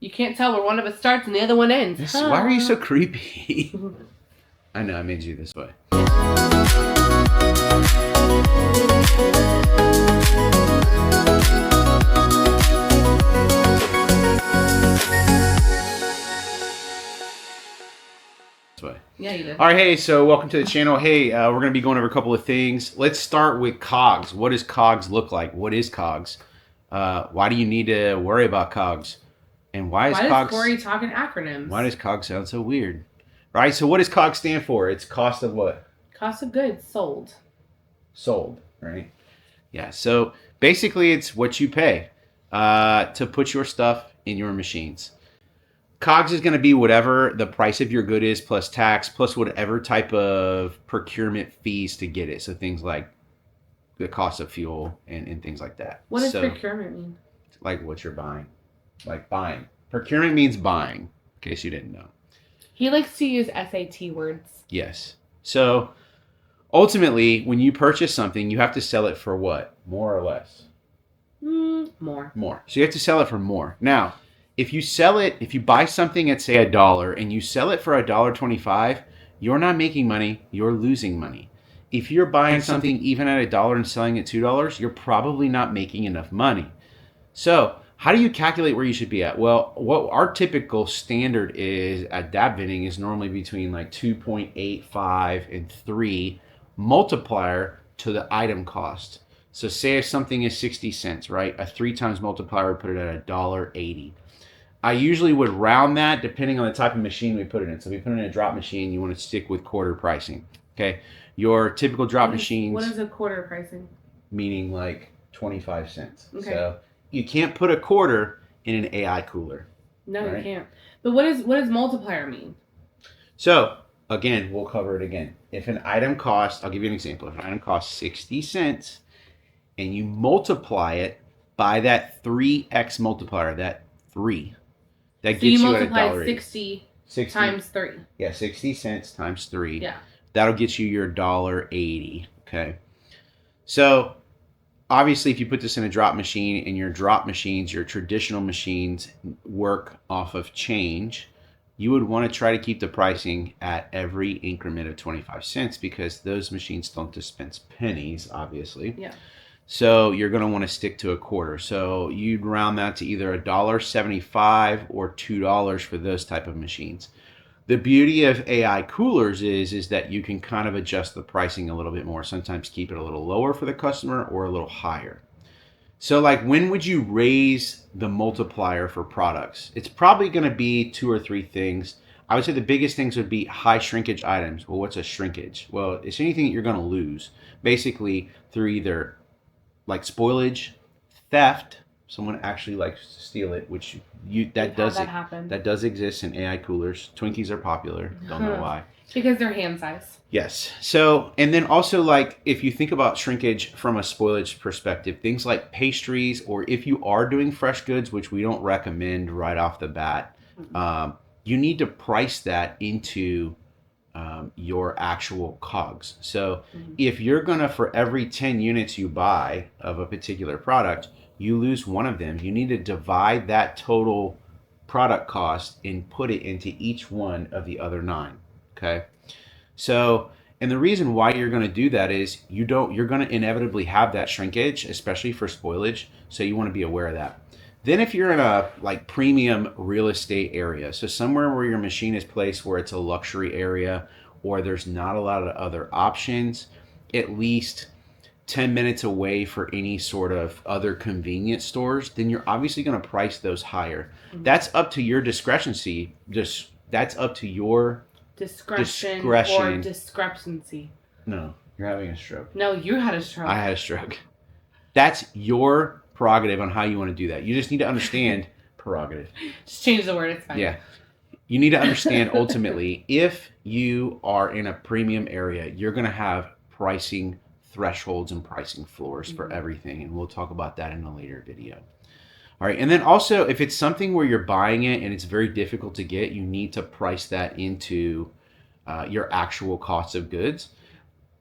You can't tell where one of us starts and the other one ends. Why are you so creepy? I know, I made you this way. Yeah, you did. All right, hey, so welcome to the channel. Hey, we're going to be going over a couple of things. Let's start with COGs. What does COGs look like? What is COGs? Why do you need to worry about COGs? And why does Corey talking acronyms? Why does COGS sound so weird? Right, so what does COGS stand for? It's cost of what? Cost of goods sold. Sold, right? Yeah, so basically it's what you pay to put your stuff in your machines. COGS is going to be whatever the price of your good is plus tax plus whatever type of procurement fees to get it. So things like the cost of fuel and things like that. What does procurement mean? Like what you're buying. Like buying. Procurement means buying, in case you didn't know. He likes to use SAT words. Yes. So ultimately, when you purchase something, you have to sell it for what? More or less? More. More. So you have to sell it for more. Now, if you buy something at say $1 and you sell it for $1.25, you're not making money, you're losing money. If you're buying something even at $1 and selling it $2, you're probably not making enough money. So how do you calculate where you should be at? Well, what our typical standard is at DAP Vending is normally between like 2.85 and 3 multiplier to the item cost. So say if something is 60 cents, right? A 3 times multiplier would put it at $1.80. I usually would round that depending on the type of machine we put it in. So if we put it in a drop machine, you want to stick with quarter pricing. Okay. Your typical drop machines. What is a quarter pricing? Meaning like 25 cents. Okay. So you can't put a quarter in an AI cooler. No, right? You can't. But what does multiplier mean? So again, we'll cover it again. If an item costs, I'll give you an example. If an item costs 60 cents and you multiply it by that 3x multiplier, that 3. That gets you at $1.80. 60 times 3. Yeah, 60 cents times 3. Yeah. That'll get you your $1.80. Okay. So obviously, if you put this in a drop machine and your drop machines, your traditional machines work off of change, you would want to try to keep the pricing at every increment of 25 cents because those machines don't dispense pennies, obviously. Yeah. So you're going to want to stick to a quarter. So you'd round that to either $1.75 or $2 for those type of machines. The beauty of AI coolers is that you can kind of adjust the pricing a little bit more. Sometimes keep it a little lower for the customer or a little higher. So like when would you raise the multiplier for products? It's probably going to be 2 or 3 things. I would say the biggest things would be high shrinkage items. Well, what's a shrinkage? Well, it's anything that you're going to lose basically through either like spoilage, theft, someone actually likes to steal it, which that does exist in AI coolers. Twinkies are popular. Don't know why. Because they're hand size. Yes. So, and then also like if you think about shrinkage from a spoilage perspective, things like pastries, or if you are doing fresh goods, which we don't recommend right off the bat, you need to price that into your actual COGS. So if you're gonna, for every 10 units you buy of a particular product, you lose one of them, you need to divide that total product cost and put it into each one of the other 9. Okay. So, and the reason why you're going to do that is you're going to inevitably have that shrinkage, especially for spoilage. So you want to be aware of that. Then if you're in a like premium real estate area, so somewhere where your machine is placed where it's a luxury area or there's not a lot of other options, at least 10 minutes away for any sort of other convenience stores, then you're obviously going to price those higher. That's up to your discretion. That's up to your discretion or discrepancy. No, you're having a stroke. No, you had a stroke. I had a stroke. That's your prerogative on how you want to do that. You just need to understand prerogative. Just change the word, it's fine. Yeah. You need to understand ultimately if you are in a premium area, you're going to have pricing thresholds and pricing floors for everything. And we'll talk about that in a later video. All right. And then also if it's something where you're buying it and it's very difficult to get, you need to price that into your actual cost of goods.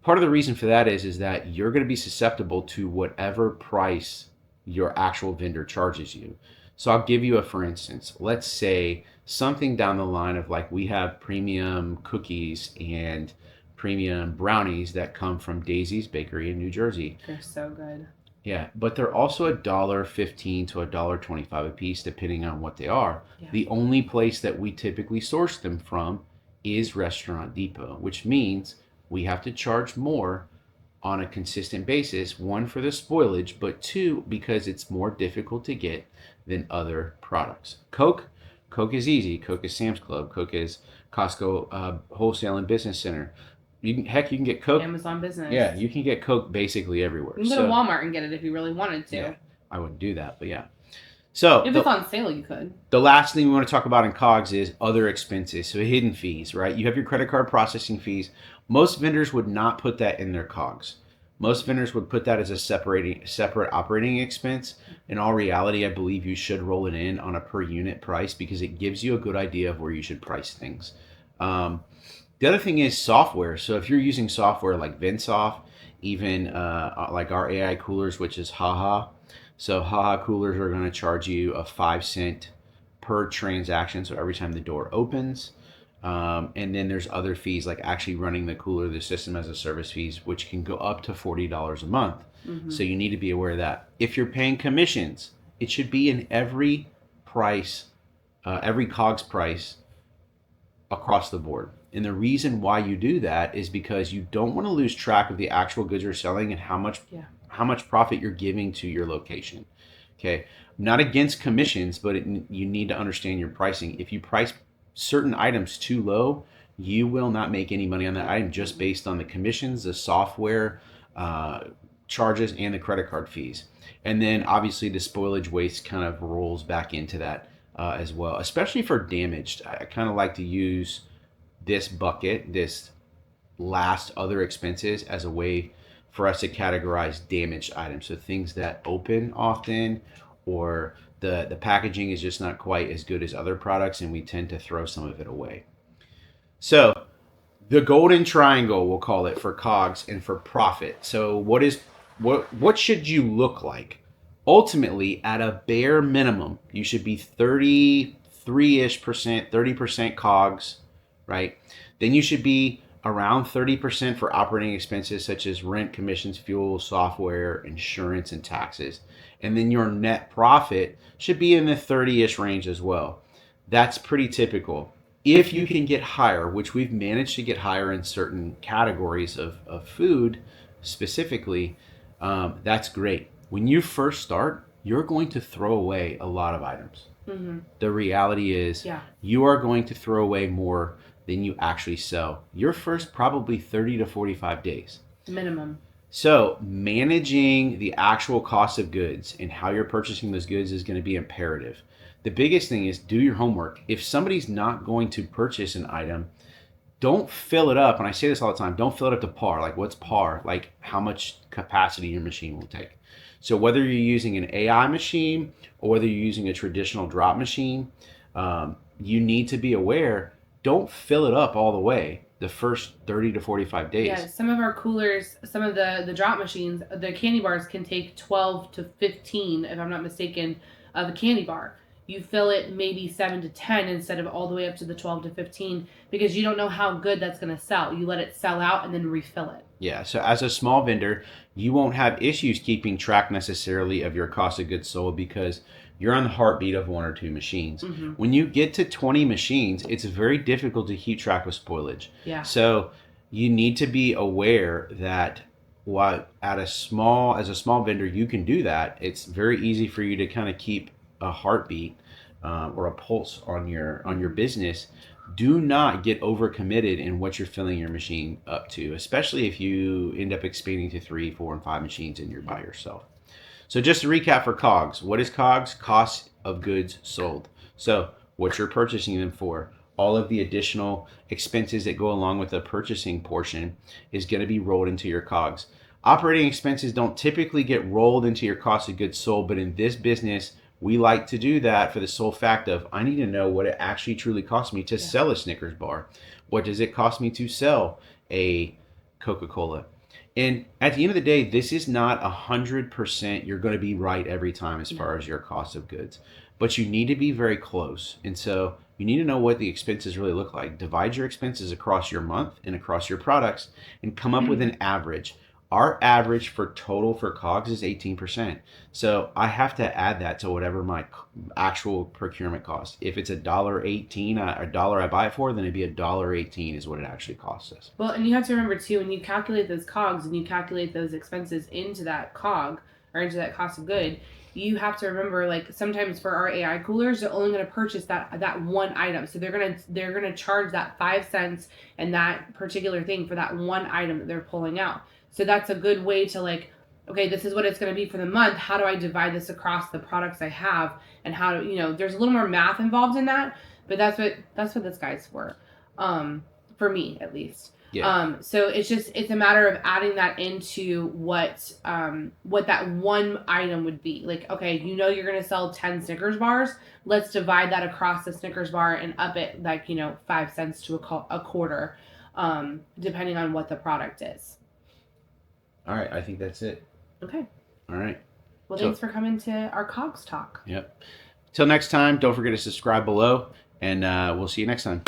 Part of the reason for that is that you're going to be susceptible to whatever price your actual vendor charges you. So I'll give you a for instance. Let's say something down the line of like we have premium cookies and premium brownies that come from Daisy's Bakery in New Jersey. They're so good. Yeah, but they're also $1.15 to $1.25 a piece, depending on what they are. Yeah. The only place that we typically source them from is Restaurant Depot, which means we have to charge more on a consistent basis. One, for the spoilage, but two, because it's more difficult to get than other products. Coke is easy. Coke is Sam's Club. Coke is Costco Wholesale and Business Center. You can get Coke. Amazon Business. Yeah, you can get Coke basically everywhere. You can go to Walmart and get it if you really wanted to. Yeah, I wouldn't do that, but yeah. So if it's on sale, you could. The last thing we want to talk about in COGS is other expenses, so hidden fees, right? You have your credit card processing fees. Most vendors would not put that in their COGS. Most vendors would put that as a separate operating expense. In all reality, I believe you should roll it in on a per unit price because it gives you a good idea of where you should price things. The other thing is software. So if you're using software like Vensoft, even like our AI coolers, which is Haha. So Haha coolers are going to charge you a 5 cent per transaction. So every time the door opens. And then there's other fees like actually running the cooler, the system as a service fees, which can go up to $40 a month. Mm-hmm. So you need to be aware of that. If you're paying commissions, it should be in every price, every COGS price across the board. And the reason why you do that is because you don't want to lose track of the actual goods you're selling and how much profit you're giving to your location. Okay, I'm not against commissions, but you need to understand your pricing. If you price certain items too low, you will not make any money on that item just based on the commissions, the software charges, and the credit card fees. And then obviously the spoilage waste kind of rolls back into that as well, especially for damaged. I kind of like to use this bucket, this last other expenses, as a way for us to categorize damaged items. So things that open often, or the packaging is just not quite as good as other products, and we tend to throw some of it away. So the golden triangle, we'll call it, for COGS and for profit. So what should you look like? Ultimately, at a bare minimum, you should be 33-ish%, 30% COGS, right? Then you should be around 30% for operating expenses such as rent, commissions, fuel, software, insurance, and taxes. And then your net profit should be in the 30-ish range as well. That's pretty typical. If you can get higher, which we've managed to get higher in certain categories of food specifically, that's great. When you first start, you're going to throw away a lot of items. Mm-hmm. The reality is you are going to throw away more than you actually sell. Your first probably 30 to 45 days. Minimum. So managing the actual cost of goods and how you're purchasing those goods is going to be imperative. The biggest thing is do your homework. If somebody's not going to purchase an item, don't fill it up. And I say this all the time, don't fill it up to par. Like, what's par? Like how much capacity your machine will take. So whether you're using an AI machine or whether you're using a traditional drop machine, you need to be aware, don't fill it up all the way the first 30 to 45 days. Yeah, some of our coolers, some of the drop machines, the candy bars can take 12 to 15, if I'm not mistaken, of a candy bar. You fill it maybe 7 to 10 instead of all the way up to the 12 to 15 because you don't know how good that's going to sell. You let it sell out and then refill it. Yeah, so as a small vendor, you won't have issues keeping track necessarily of your cost of goods sold because you're on the heartbeat of 1 or 2 machines. Mm-hmm. When you get to 20 machines, it's very difficult to keep track of spoilage. Yeah. So you need to be aware that as a small vendor, you can do that. It's very easy for you to kind of keep a heartbeat or a pulse on your business. Do not get overcommitted in what you're filling your machine up to, especially if you end up expanding to 3, 4, and 5 machines and you're by yourself. So just to recap for COGS, what is COGS? Cost of goods sold. So what you're purchasing them for, all of the additional expenses that go along with the purchasing portion is going to be rolled into your COGS. Operating expenses don't typically get rolled into your cost of goods sold, but in this business, we like to do that for the sole fact of I need to know what it actually truly costs me to sell a Snickers bar. What does it cost me to sell a Coca-Cola? And at the end of the day, this is not 100% you're going to be right every time as far as your cost of goods. but you need to be very close. And so you need to know what the expenses really look like. Divide your expenses across your month and across your products and come up with an average. Our average for total for COGS is 18%. So I have to add that to whatever my actual procurement cost. If it's $1.18, a dollar I buy it for, then it'd be $1.18 is what it actually costs us. Well, and you have to remember too, when you calculate those COGS and you calculate those expenses into that COG or into that cost of good, you have to remember, like, sometimes for our AI coolers, they're only going to purchase that one item, so they're gonna charge that 5 cents and that particular thing for that one item that they're pulling out. So that's a good way to, like, okay, this is what it's going to be for the month. How do I divide this across the products I have, and how do there's a little more math involved in that, but that's what this guy's for, for me at least. Yeah. So it's a matter of adding that into what that one item would be. Like, okay, you're gonna sell 10 Snickers bars. Let's divide that across the Snickers bar and up it, like, 5 cents to a quarter, depending on what the product is. All right, I think that's it. Okay. All right. Well, thanks for coming to our COGS talk. Yep. Till next time, don't forget to subscribe below, and we'll see you next time.